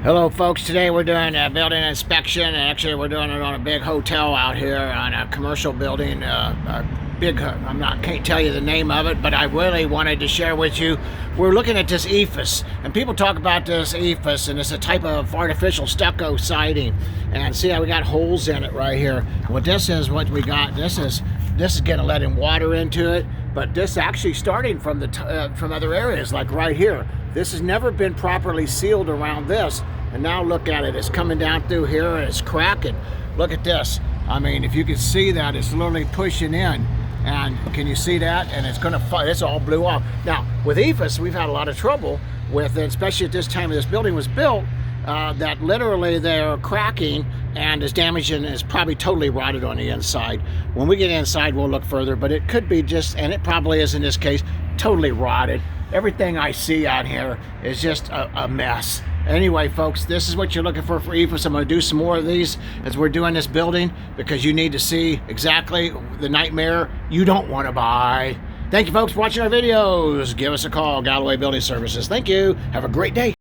Hello folks, today we're doing a building inspection, and actually we're doing it on a big hotel out here on a commercial building, can't tell you the name of it, but I really wanted to share with you. We're looking at this EFIs, and people talk about this EFIs, and it's a type of artificial stucco siding, and see how we got holes in it right here. What this is, what we got, this is gonna let in water into it, but this actually starting from from other areas, like right here. This has never been properly sealed around this, and now look at it. It's coming down through here and it's cracking. Look at this. I mean, if you can see that, it's literally pushing in. And can you see that? And it's gonna, it's all blew off. Now, with EFIs, we've had a lot of trouble with it, especially at this time this building was built, that literally they're cracking and is damaged and is probably totally rotted on the inside. When we get inside, we'll look further, but it could be just, and it probably is in this case, totally rotted. Everything I see out here is just a mess. Anyway, folks, this is what you're looking for EFIs. I'm going to do some more of these as we're doing this building, because you need to see exactly the nightmare you don't want to buy. Thank you, folks, for watching our videos. Give us a call, Galloway Building Services. Thank you. Have a great day.